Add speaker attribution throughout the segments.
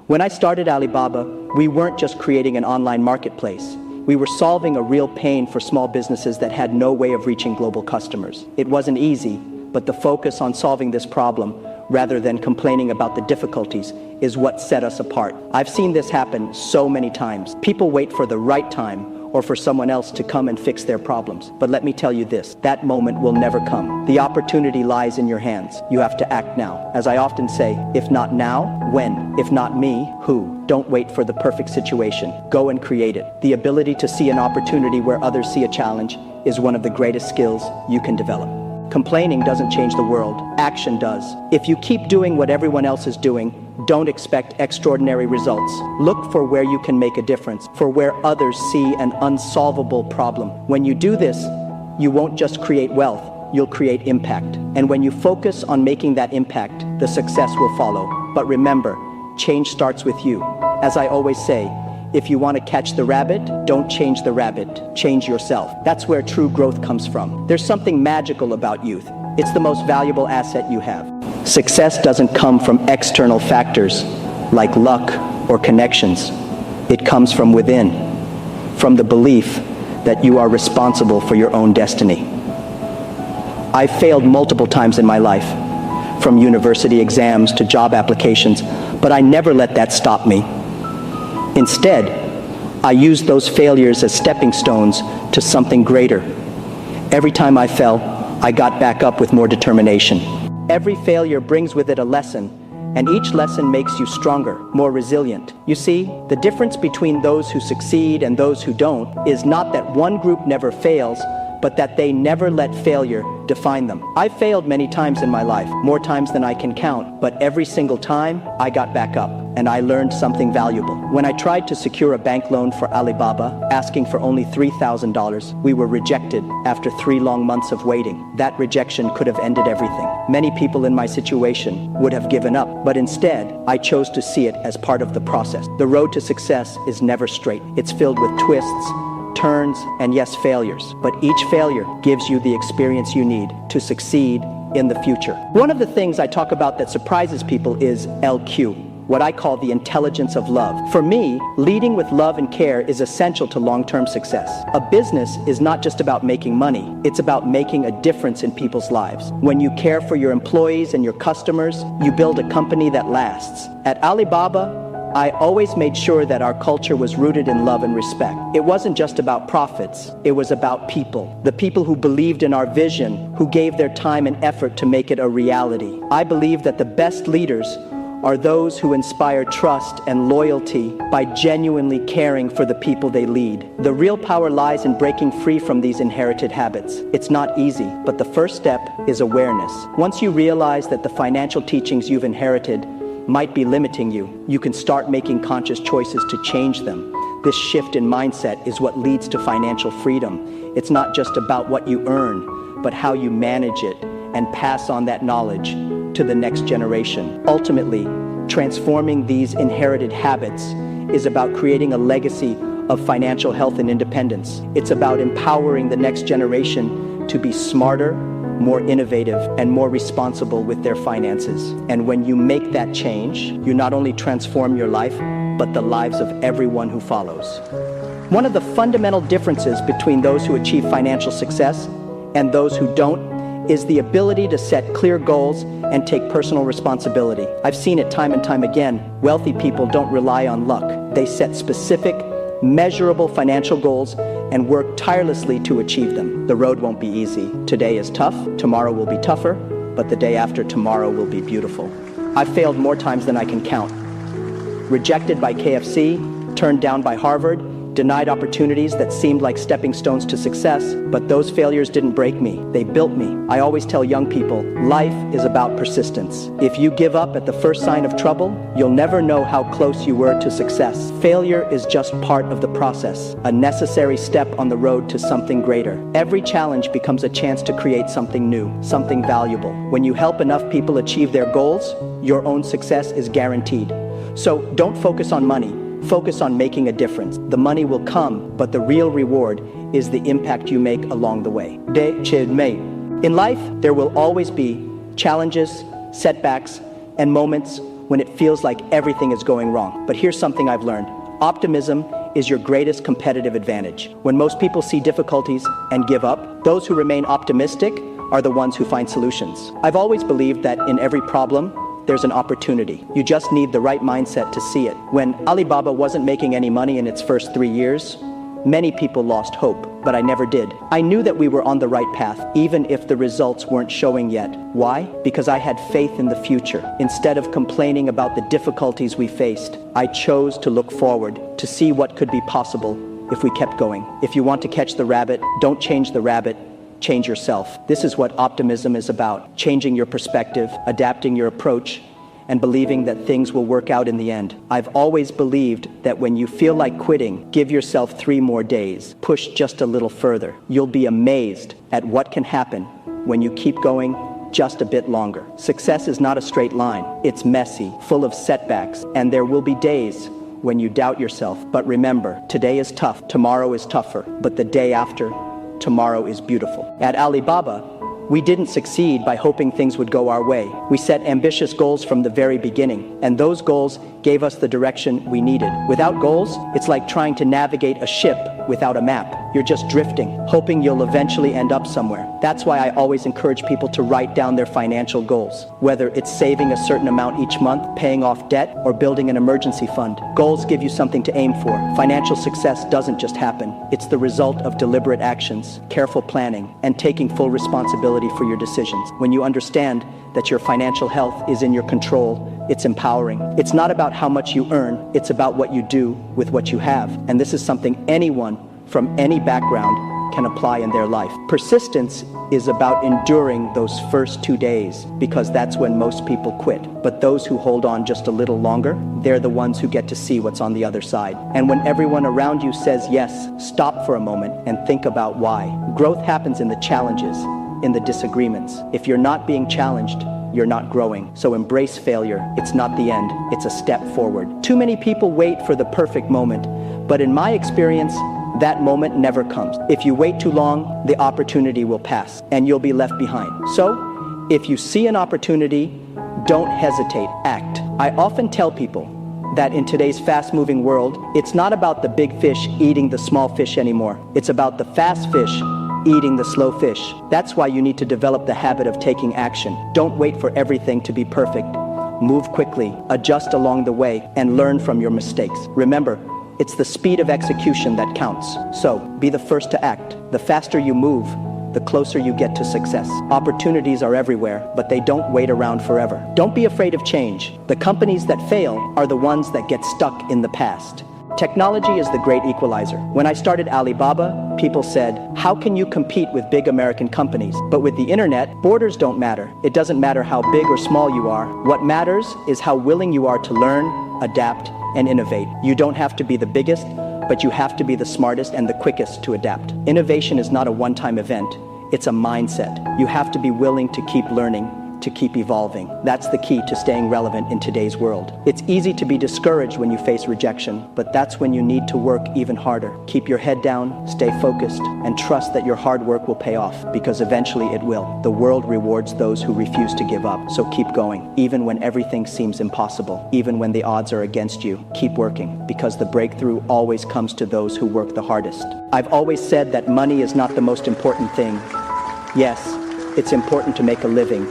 Speaker 1: When I started Alibaba, we weren't just creating an online marketplace. We were solving a real pain for small businesses that had no way of reaching global customers. It wasn't easy, but the focus on solving this problem, rather than complaining about the difficulties, is what set us apart. I've seen this happen so many times. People wait for the right time or for someone else to come and fix their problems. But let me tell you this, that moment will never come. The opportunity lies in your hands. You have to act now. As I often say, if not now, when? If not me, who? Don't wait for the perfect situation. Go and create it. The ability to see an opportunity where others see a challenge is one of the greatest skills you can develop. Complaining doesn't change the world. Action does. If you keep doing what everyone else is doing, don't expect extraordinary results. Look for where you can make a difference, for where others see an unsolvable problem. When you do this, you won't just create wealth, you'll create impact. And when you focus on making that impact, the success will follow. But remember, change starts with you. As I always say, if you want to catch the rabbit, don't change the rabbit, change yourself. That's where true growth comes from. There's something magical about youth. It's the most valuable asset you have. Success doesn't come from external factors like luck or connections. It comes from within, from the belief that you are responsible for your own destiny. I've failed multiple times in my life, from university exams to job applications, but I never let that stop me. Instead, I used those failures as stepping stones to something greater. Every time I fell, I got back up with more determination. Every failure brings with it a lesson, and each lesson makes you stronger, more resilient. You see, the difference between those who succeed and those who don't is not that one group never fails, but that they never let failure define them. I've failed many times in my life, more times than I can count, but every single time, I got back up, and I learned something valuable. When I tried to secure a bank loan for Alibaba, asking for only $3,000, we were rejected after 3 long months of waiting. That rejection could have ended everything. Many people in my situation would have given up, but instead, I chose to see it as part of the process. The road to success is never straight. It's filled with twists, turns, and yes, failures. But each failure gives you the experience you need to succeed in the future. One of the things I talk about that surprises people is LQ, what I call the intelligence of love. For me, leading with love and care is essential to long-term success. A business is not just about making money, it's about making a difference in people's lives. When you care for your employees and your customers, you build a company that lasts. At Alibaba, I always made sure that our culture was rooted in love and respect. It wasn't just about profits, it was about people. The people who believed in our vision, who gave their time and effort to make it a reality. I believe that the best leaders are those who inspire trust and loyalty by genuinely caring for the people they lead. The real power lies in breaking free from these inherited habits. It's not easy, but the first step is awareness. Once you realize that the financial teachings you've inherited might be limiting you, you can start making conscious choices to change them. This shift in mindset is what leads to financial freedom. It's not just about what you earn, but how you manage it and pass on that knowledge to the next generation. Ultimately, transforming these inherited habits is about creating a legacy of financial health and independence. It's about empowering the next generation to be smarter, more innovative, and more responsible with their finances. And when you make that change, you not only transform your life, but the lives of everyone who follows. One of the fundamental differences between those who achieve financial success and those who don't is the ability to set clear goals and take personal responsibility. I've seen it time and time again. Wealthy people don't rely on luck. They set specific, measurable financial goals and work tirelessly to achieve them. The road won't be easy. Today is tough, tomorrow will be tougher, but the day after tomorrow will be beautiful. I've failed more times than I can count. Rejected by KFC, turned down by Harvard, denied opportunities that seemed like stepping stones to success, but those failures didn't break me, they built me. I always tell young people, life is about persistence. If you give up at the first sign of trouble, you'll never know how close you were to success. Failure is just part of the process, a necessary step on the road to something greater. Every challenge becomes a chance to create something new, something valuable. When you help enough people achieve their goals, your own success is guaranteed. So don't focus on money. Focus on making a difference. The money will come, but the real reward is the impact you make along the way. In life, there will always be challenges, setbacks, and moments when it feels like everything is going wrong. But here's something I've learned. Optimism is your greatest competitive advantage. When most people see difficulties and give up, those who remain optimistic are the ones who find solutions. I've always believed that in every problem, there's an opportunity. You just need the right mindset to see it. When Alibaba wasn't making any money in its first 3 years, many people lost hope, but I never did. I knew that we were on the right path, even if the results weren't showing yet. Why? Because I had faith in the future. Instead of complaining about the difficulties we faced, I chose to look forward, to see what could be possible if we kept going. If you want to catch the rabbit, don't change the rabbit, change yourself. This is what optimism is about. Changing your perspective, adapting your approach, and believing that things will work out in the end. I've always believed that when you feel like quitting, give yourself 3 more days. Push just a little further. You'll be amazed at what can happen when you keep going just a bit longer. Success is not a straight line. It's messy, full of setbacks, and there will be days when you doubt yourself. But remember, today is tough, tomorrow is tougher, but the day after, tomorrow is beautiful. At Alibaba, we didn't succeed by hoping things would go our way. We set ambitious goals from the very beginning, and those goals gave us the direction we needed. Without goals, it's like trying to navigate a ship without a map. You're just drifting, hoping you'll eventually end up somewhere. That's why I always encourage people to write down their financial goals, whether it's saving a certain amount each month, paying off debt, or building an emergency fund. Goals give you something to aim for. Financial success doesn't just happen. It's the result of deliberate actions, careful planning, and taking full responsibility for your decisions. When you understand that your financial health is in your control, it's empowering. It's not about how much you earn, it's about what you do with what you have. And this is something anyone from any background can apply in their life. Persistence is about enduring those first 2 days, because that's when most people quit. But those who hold on just a little longer, they're the ones who get to see what's on the other side. And when everyone around you says yes, stop for a moment and think about why. Growth happens in the challenges, in the disagreements. If you're not being challenged, you're not growing. So embrace failure. It's not the end, it's a step forward. Too many people wait for the perfect moment, but in my experience, that moment never comes. If you wait too long, the opportunity will pass and you'll be left behind. So, if you see an opportunity, don't hesitate, act. I often tell people that in today's fast-moving world, it's not about the big fish eating the small fish anymore. It's about the fast fish eating the slow fish. That's why you need to develop the habit of taking action. Don't wait for everything to be perfect. Move quickly, adjust along the way, and learn from your mistakes. Remember, it's the speed of execution that counts. So, be the first to act. The faster you move, the closer you get to success. Opportunities are everywhere, but they don't wait around forever. Don't be afraid of change. The companies that fail are the ones that get stuck in the past. Technology is the great equalizer. When I started Alibaba, people said, how can you compete with big American companies? But with the internet, borders don't matter. It doesn't matter how big or small you are. What matters is how willing you are to learn, adapt, and innovate. You don't have to be the biggest, but you have to be the smartest and the quickest to adapt. Innovation is not a one-time event. It's a mindset. You have to be willing to keep learning, to keep evolving. That's the key to staying relevant in today's world. It's easy to be discouraged when you face rejection, but that's when you need to work even harder. Keep your head down, stay focused, and trust that your hard work will pay off, because eventually it will. The world rewards those who refuse to give up, so keep going. Even when everything seems impossible, even when the odds are against you, keep working, because the breakthrough always comes to those who work the hardest. I've always said that money is not the most important thing. Yes, it's important to make a living,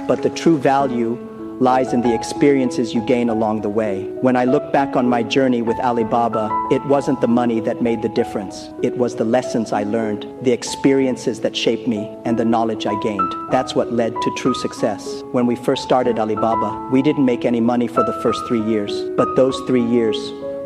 Speaker 1: but the true value lies in the experiences you gain along the way. When I look back on my journey with Alibaba, it wasn't the money that made the difference. It was the lessons I learned, the experiences that shaped me, and the knowledge I gained. That's what led to true success. When we first started Alibaba, we didn't make any money for the first 3 years, but those 3 years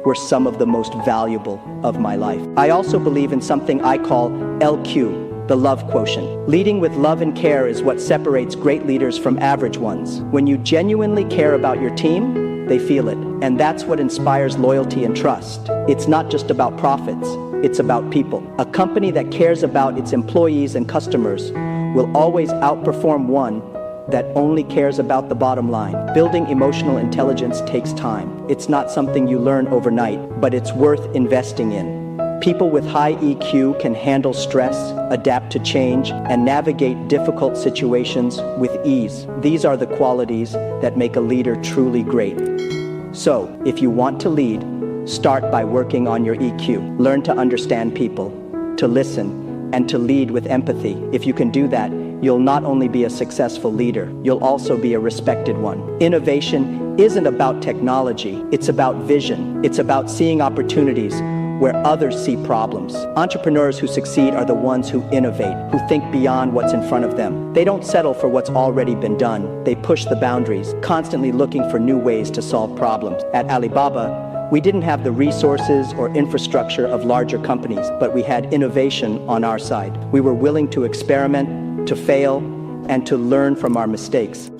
Speaker 1: were some of the most valuable of my life. I also believe in something I call LQ, the love quotient. Leading with love and care is what separates great leaders from average ones. When you genuinely care about your team, they feel it. And that's what inspires loyalty and trust. It's not just about profits, it's about people. A company that cares about its employees and customers will always outperform one that only cares about the bottom line. Building emotional intelligence takes time. It's not something you learn overnight, but it's worth investing in. People with high EQ can handle stress, adapt to change, and navigate difficult situations with ease. These are the qualities that make a leader truly great. So, if you want to lead, start by working on your EQ. Learn to understand people, to listen, and to lead with empathy. If you can do that, you'll not only be a successful leader, you'll also be a respected one. Innovation isn't about technology, it's about vision. It's about seeing opportunities where others see problems. Entrepreneurs who succeed are the ones who innovate, who think beyond what's in front of them. They don't settle for what's already been done. They push the boundaries, constantly looking for new ways to solve problems. At Alibaba, we didn't have the resources or infrastructure of larger companies, but we had innovation on our side. We were willing to experiment, to fail, and to learn from our mistakes.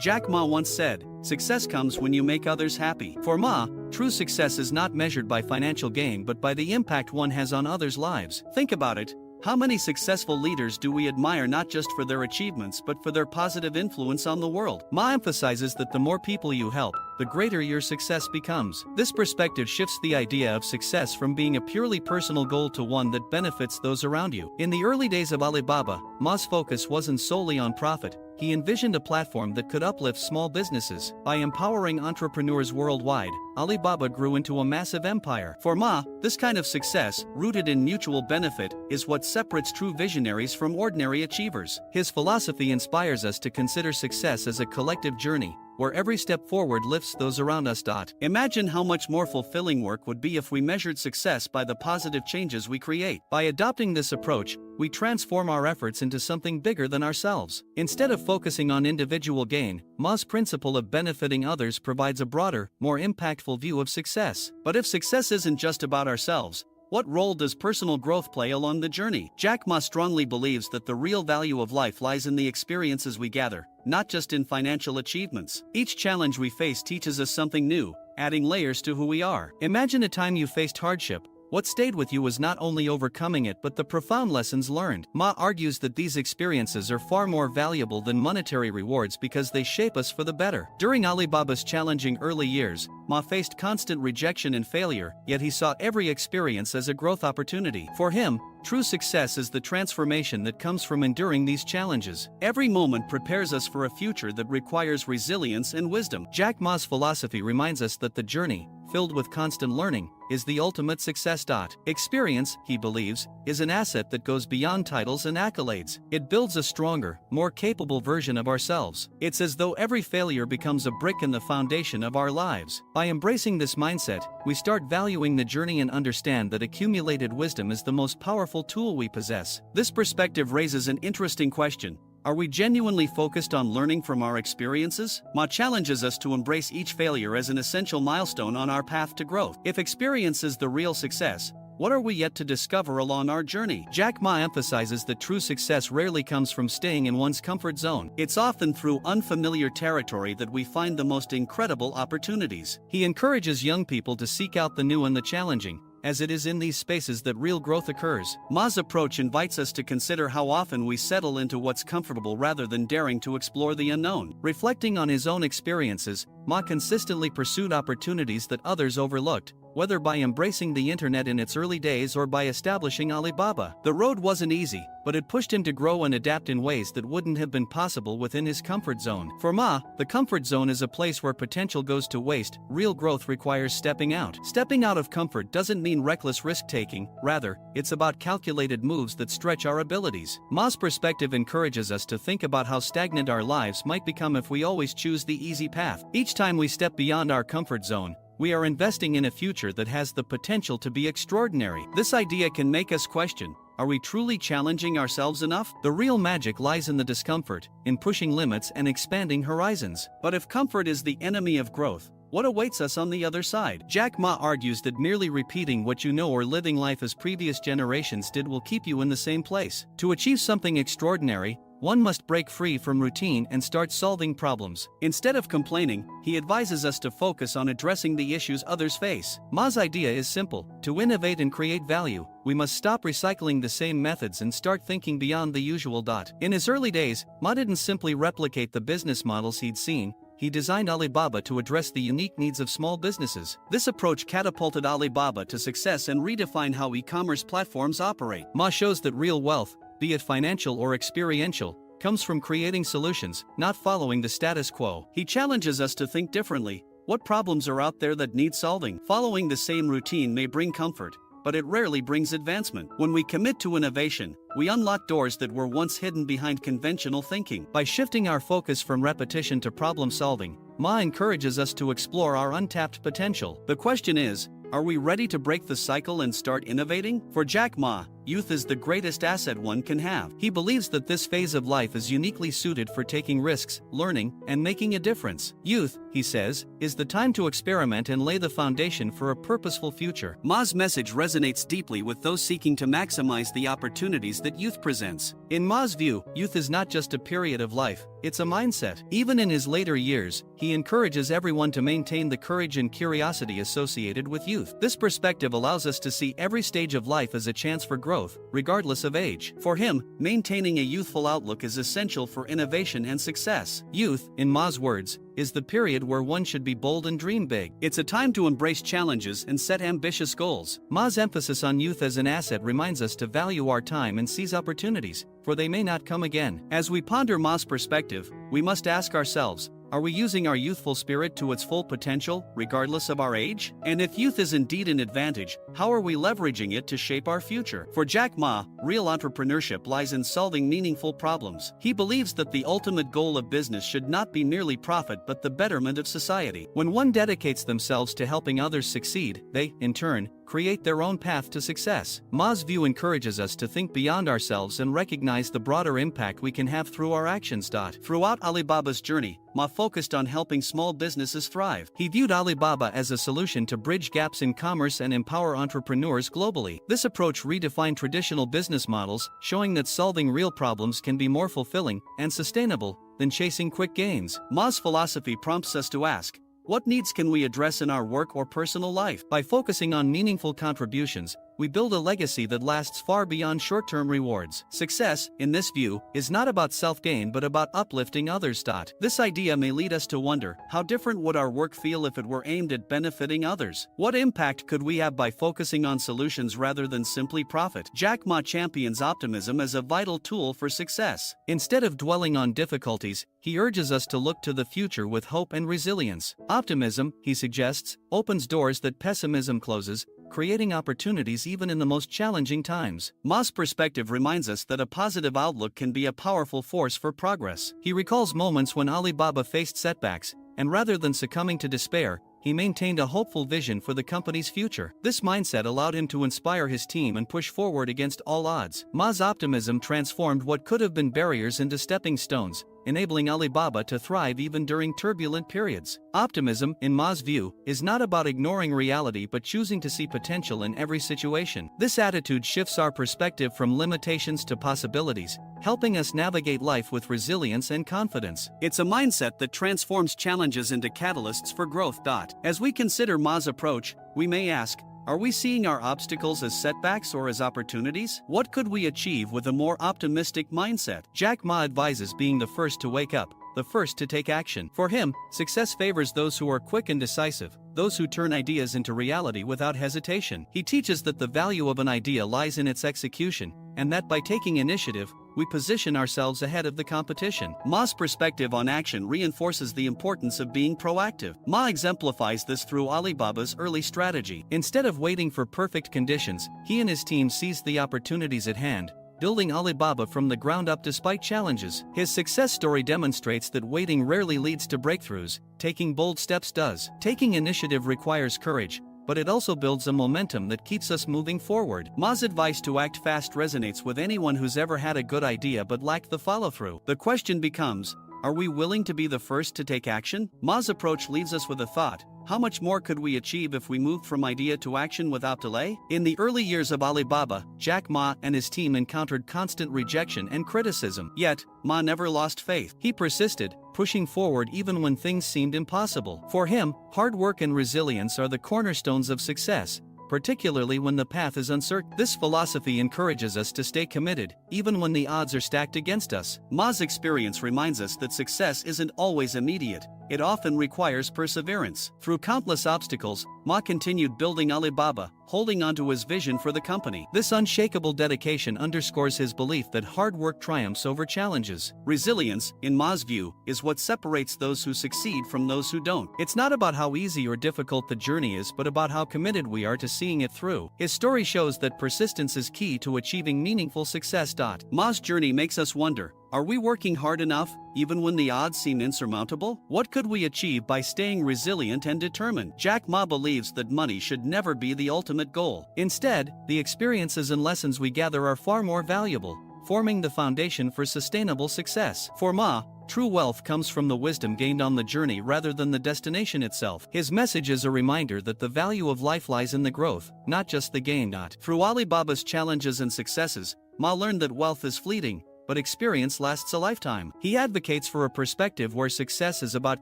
Speaker 2: Jack Ma once said, "Success comes when you make others happy." For Ma, true success is not measured by financial gain but by the impact one has on others' lives. Think about it. How many successful leaders do we admire not just for their achievements but for their positive influence on the world? Ma emphasizes that the more people you help, the greater your success becomes. This perspective shifts the idea of success from being a purely personal goal to one that benefits those around you. In the early days of Alibaba, Ma's focus wasn't solely on profit. He envisioned a platform that could uplift small businesses. By empowering entrepreneurs worldwide, Alibaba grew into a massive empire. For Ma, this kind of success, rooted in mutual benefit, is what separates true visionaries from ordinary achievers. His philosophy inspires us to consider success as a collective journey, where every step forward lifts those around us. Imagine how much more fulfilling work would be if we measured success by the positive changes we create. By adopting this approach, we transform our efforts into something bigger than ourselves. Instead of focusing on individual gain, Ma's principle of benefiting others provides a broader, more impactful view of success. But if success isn't just about ourselves, what role does personal growth play along the journey? Jack Ma strongly believes that the real value of life lies in the experiences we gather, not just in financial achievements. Each challenge we face teaches us something new, adding layers to who we are. Imagine a time you faced hardship. What stayed with you was not only overcoming it but the profound lessons learned. Ma argues that these experiences are far more valuable than monetary rewards because they shape us for the better. During Alibaba's challenging early years, Ma faced constant rejection and failure, yet he saw every experience as a growth opportunity. For him, true success is the transformation that comes from enduring these challenges. Every moment prepares us for a future that requires resilience and wisdom. Jack Ma's philosophy reminds us that the journey, filled with constant learning, is the ultimate success. Experience, he believes, is an asset that goes beyond titles and accolades. It builds a stronger, more capable version of ourselves. It's as though every failure becomes a brick in the foundation of our lives. By embracing this mindset, we start valuing the journey and understand that accumulated wisdom is the most powerful tool we possess. This perspective raises an interesting question. Are we genuinely focused on learning from our experiences? Ma challenges us to embrace each failure as an essential milestone on our path to growth. If experience is the real success, what are we yet to discover along our journey? Jack Ma emphasizes that true success rarely comes from staying in one's comfort zone. It's often through unfamiliar territory that we find the most incredible opportunities. He encourages young people to seek out the new and the challenging, as it is in these spaces that real growth occurs. Ma's approach invites us to consider how often we settle into what's comfortable rather than daring to explore the unknown. Reflecting on his own experiences, Ma consistently pursued opportunities that others overlooked, whether by embracing the internet in its early days or by establishing Alibaba. The road wasn't easy, but it pushed him to grow and adapt in ways that wouldn't have been possible within his comfort zone. For Ma, the comfort zone is a place where potential goes to waste. Real growth requires stepping out. Stepping out of comfort doesn't mean reckless risk-taking, rather, it's about calculated moves that stretch our abilities. Ma's perspective encourages us to think about how stagnant our lives might become if we always choose the easy path. Each time we step beyond our comfort zone, we are investing in a future that has the potential to be extraordinary. This idea can make us question, are we truly challenging ourselves enough? The real magic lies in the discomfort, in pushing limits and expanding horizons. But if comfort is the enemy of growth, what awaits us on the other side? Jack Ma argues that merely repeating what you know or living life as previous generations did will keep you in the same place. To achieve something extraordinary, one must break free from routine and start solving problems. Instead of complaining, he advises us to focus on addressing the issues others face. Ma's idea is simple. To innovate and create value, we must stop recycling the same methods and start thinking beyond the usual. In his early days, Ma didn't simply replicate the business models he'd seen, he designed Alibaba to address the unique needs of small businesses. This approach catapulted Alibaba to success and redefined how e-commerce platforms operate. Ma shows that real wealth, be it financial or experiential, comes from creating solutions, not following the status quo. He challenges us to think differently. What problems are out there that need solving? Following the same routine may bring comfort, but it rarely brings advancement. When we commit to innovation, we unlock doors that were once hidden behind conventional thinking. By shifting our focus from repetition to problem solving, Ma encourages us to explore our untapped potential. The question is, are we ready to break the cycle and start innovating? For Jack Ma, youth is the greatest asset one can have. He believes that this phase of life is uniquely suited for taking risks, learning, and making a difference. Youth, he says, is the time to experiment and lay the foundation for a purposeful future. Ma's message resonates deeply with those seeking to maximize the opportunities that youth presents. In Ma's view, youth is not just a period of life, it's a mindset. Even in his later years, he encourages everyone to maintain the courage and curiosity associated with youth. This perspective allows us to see every stage of life as a chance for growth, regardless of age. For him, maintaining a youthful outlook is essential for innovation and success. Youth, in Ma's words, is the period where one should be bold and dream big. It's a time to embrace challenges and set ambitious goals. Ma's emphasis on youth as an asset reminds us to value our time and seize opportunities, for they may not come again. As we ponder Ma's perspective, we must ask ourselves, are we using our youthful spirit to its full potential, regardless of our age? And if youth is indeed an advantage, how are we leveraging it to shape our future? For Jack Ma, real entrepreneurship lies in solving meaningful problems. He believes that the ultimate goal of business should not be merely profit but the betterment of society. When one dedicates themselves to helping others succeed, they, in turn, create their own path to success. Ma's view encourages us to think beyond ourselves and recognize the broader impact we can have through our actions. Throughout Alibaba's journey, Ma focused on helping small businesses thrive. He viewed Alibaba as a solution to bridge gaps in commerce and empower entrepreneurs globally. This approach redefined traditional business models, showing that solving real problems can be more fulfilling and sustainable than chasing quick gains. Ma's philosophy prompts us to ask, what needs can we address in our work or personal life? By focusing on meaningful contributions, we build a legacy that lasts far beyond short-term rewards. Success, in this view, is not about self-gain but about uplifting others. This idea may lead us to wonder, how different would our work feel if it were aimed at benefiting others? What impact could we have by focusing on solutions rather than simply profit? Jack Ma champions optimism as a vital tool for success. Instead of dwelling on difficulties, he urges us to look to the future with hope and resilience. Optimism, he suggests, opens doors that pessimism closes, creating opportunities even in the most challenging times. Ma's perspective reminds us that a positive outlook can be a powerful force for progress. He recalls moments when Alibaba faced setbacks, and rather than succumbing to despair, he maintained a hopeful vision for the company's future. This mindset allowed him to inspire his team and push forward against all odds. Ma's optimism transformed what could have been barriers into stepping stones, enabling Alibaba to thrive even during turbulent periods. Optimism, in Ma's view, is not about ignoring reality but choosing to see potential in every situation. This attitude shifts our perspective from limitations to possibilities, helping us navigate life with resilience and confidence. It's a mindset that transforms challenges into catalysts for growth. As we consider Ma's approach, we may ask, are we seeing our obstacles as setbacks or as opportunities? What could we achieve with a more optimistic mindset? Jack Ma advises being the first to wake up, the first to take action. For him, success favors those who are quick and decisive, those who turn ideas into reality without hesitation. He teaches that the value of an idea lies in its execution, and that by taking initiative, we position ourselves ahead of the competition. Ma's perspective on action reinforces the importance of being proactive. Ma exemplifies this through Alibaba's early strategy. Instead of waiting for perfect conditions, he and his team seized the opportunities at hand, building Alibaba from the ground up despite challenges. His success story demonstrates that waiting rarely leads to breakthroughs, taking bold steps does. Taking initiative requires courage, but it also builds a momentum that keeps us moving forward. Ma's advice to act fast resonates with anyone who's ever had a good idea but lacked the follow-through. The question becomes, are we willing to be the first to take action? Ma's approach leaves us with a thought. How much more could we achieve if we moved from idea to action without delay? In the early years of Alibaba, Jack Ma and his team encountered constant rejection and criticism. Yet, Ma never lost faith. He persisted, pushing forward even when things seemed impossible. For him, hard work and resilience are the cornerstones of success, particularly when the path is uncertain. This philosophy encourages us to stay committed, even when the odds are stacked against us. Ma's experience reminds us that success isn't always immediate. It often requires perseverance. Through countless obstacles, Ma continued building Alibaba, holding on to his vision for the company. This unshakable dedication underscores his belief that hard work triumphs over challenges. Resilience, in Ma's view, is what separates those who succeed from those who don't. It's not about how easy or difficult the journey is, but about how committed we are to seeing it through. His story shows that persistence is key to achieving meaningful success. Ma's journey makes us wonder, are we working hard enough, even when the odds seem insurmountable? What could we achieve by staying resilient and determined? Jack Ma believes that money should never be the ultimate goal. Instead, the experiences and lessons we gather are far more valuable, forming the foundation for sustainable success. For Ma, true wealth comes from the wisdom gained on the journey rather than the destination itself. His message is a reminder that the value of life lies in the growth, not just the gain. Through Alibaba's challenges and successes, Ma learned that wealth is fleeting, but experience lasts a lifetime. He advocates for a perspective where success is about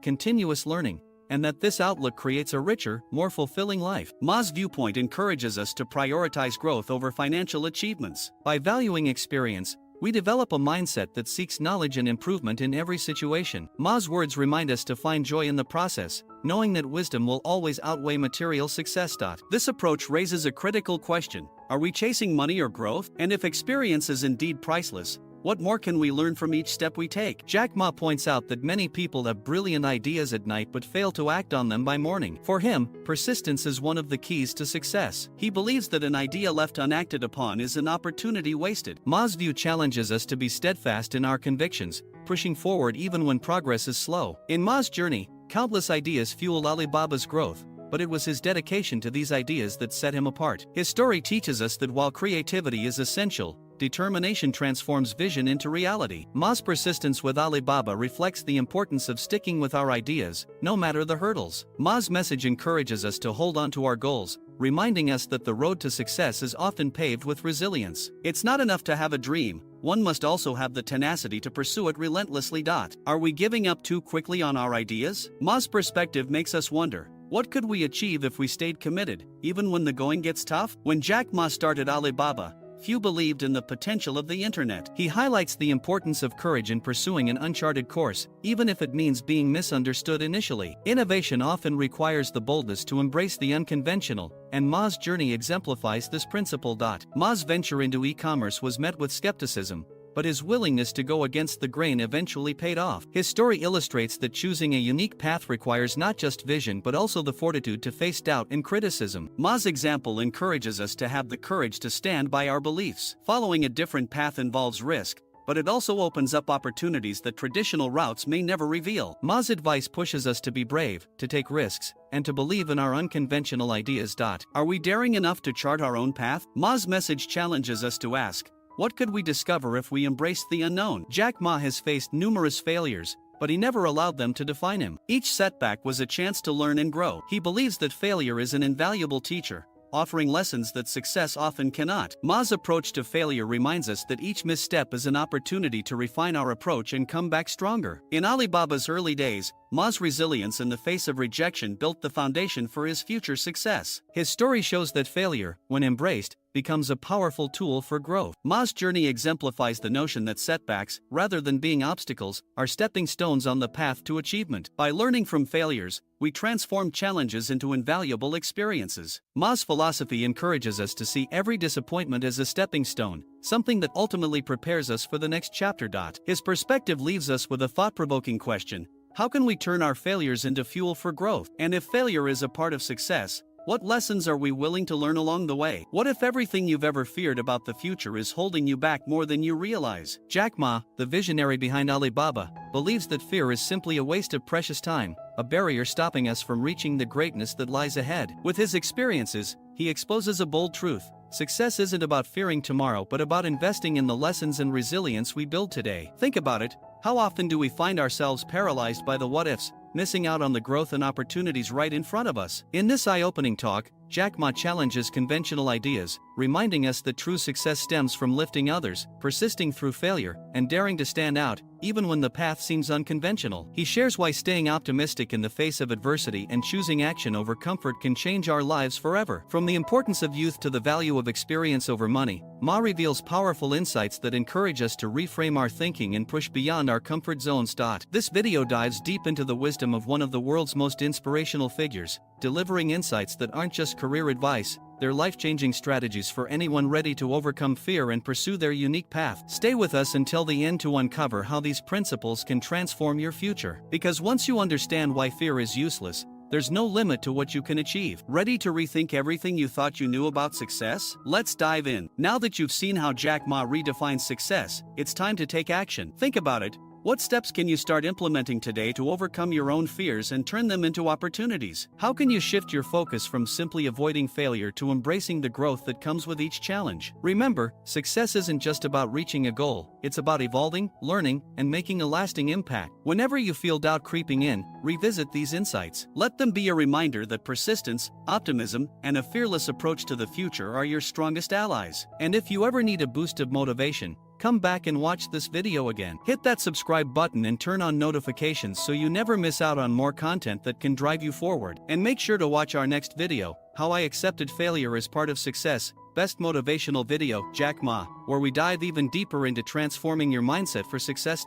Speaker 2: continuous learning, and that this outlook creates a richer, more fulfilling life. Ma's viewpoint encourages us to prioritize growth over financial achievements. By valuing experience, we develop a mindset that seeks knowledge and improvement in every situation. Ma's words remind us to find joy in the process, knowing that wisdom will always outweigh material success. This approach raises a critical question. Are we chasing money or growth? And if experience is indeed priceless, what more can we learn from each step we take? Jack Ma points out that many people have brilliant ideas at night but fail to act on them by morning. For him, persistence is one of the keys to success. He believes that an idea left unacted upon is an opportunity wasted. Ma's view challenges us to be steadfast in our convictions, pushing forward even when progress is slow. In Ma's journey, countless ideas fueled Alibaba's growth, but it was his dedication to these ideas that set him apart. His story teaches us that while creativity is essential, determination transforms vision into reality. Ma's persistence with Alibaba reflects the importance of sticking with our ideas, no matter the hurdles. Ma's message encourages us to hold on to our goals, reminding us that the road to success is often paved with resilience. It's not enough to have a dream, one must also have the tenacity to pursue it relentlessly. Are we giving up too quickly on our ideas? Ma's perspective makes us wonder, what could we achieve if we stayed committed, even when the going gets tough? When Jack Ma started Alibaba, few believed in the potential of the internet. He highlights the importance of courage in pursuing an uncharted course, even if it means being misunderstood initially. Innovation often requires the boldness to embrace the unconventional, and Ma's journey exemplifies this principle. Ma's venture into e-commerce was met with skepticism, but his willingness to go against the grain eventually paid off. His story illustrates that choosing a unique path requires not just vision but also the fortitude to face doubt and criticism. Ma's example encourages us to have the courage to stand by our beliefs. Following a different path involves risk, but it also opens up opportunities that traditional routes may never reveal. Ma's advice pushes us to be brave, to take risks, and to believe in our unconventional ideas. Are we daring enough to chart our own path? Ma's message challenges us to ask, what could we discover if we embraced the unknown? Jack Ma has faced numerous failures, but he never allowed them to define him. Each setback was a chance to learn and grow. He believes that failure is an invaluable teacher, offering lessons that success often cannot. Ma's approach to failure reminds us that each misstep is an opportunity to refine our approach and come back stronger. In Alibaba's early days, Ma's resilience in the face of rejection built the foundation for his future success. His story shows that failure, when embraced, becomes a powerful tool for growth. Ma's journey exemplifies the notion that setbacks, rather than being obstacles, are stepping stones on the path to achievement. By learning from failures, we transform challenges into invaluable experiences. Ma's philosophy encourages us to see every disappointment as a stepping stone, something that ultimately prepares us for the next chapter. His perspective leaves us with a thought-provoking question: how can we turn our failures into fuel for growth? And if failure is a part of success, what lessons are we willing to learn along the way? What if everything you've ever feared about the future is holding you back more than you realize? Jack Ma, the visionary behind Alibaba, believes that fear is simply a waste of precious time, a barrier stopping us from reaching the greatness that lies ahead. With his experiences, he exposes a bold truth: success isn't about fearing tomorrow but about investing in the lessons and resilience we build today. Think about it. How often do we find ourselves paralyzed by the what-ifs, missing out on the growth and opportunities right in front of us? In this eye-opening talk, Jack Ma challenges conventional ideas, reminding us that true success stems from lifting others, persisting through failure, and daring to stand out, even when the path seems unconventional. He shares why staying optimistic in the face of adversity and choosing action over comfort can change our lives forever. From the importance of youth to the value of experience over money, Ma reveals powerful insights that encourage us to reframe our thinking and push beyond our comfort zones. This video dives deep into the wisdom of one of the world's most inspirational figures, delivering insights that aren't just career advice, they're life-changing strategies for anyone ready to overcome fear and pursue their unique path. Stay with us until the end to uncover how these principles can transform your future. Because once you understand why fear is useless, there's no limit to what you can achieve. Ready to rethink everything you thought you knew about success? Let's dive in. Now that you've seen how Jack Ma redefines success, it's time to take action. Think about it. What steps can you start implementing today to overcome your own fears and turn them into opportunities? How can you shift your focus from simply avoiding failure to embracing the growth that comes with each challenge? Remember, success isn't just about reaching a goal, it's about evolving, learning, and making a lasting impact. Whenever you feel doubt creeping in, revisit these insights. Let them be a reminder that persistence, optimism, and a fearless approach to the future are your strongest allies. And if you ever need a boost of motivation, come back and watch this video again. Hit that subscribe button and turn on notifications so you never miss out on more content that can drive you forward. And make sure to watch our next video, How I Accepted Failure as Part of Success, Best Motivational Video, Jack Ma, where we dive even deeper into transforming your mindset for success.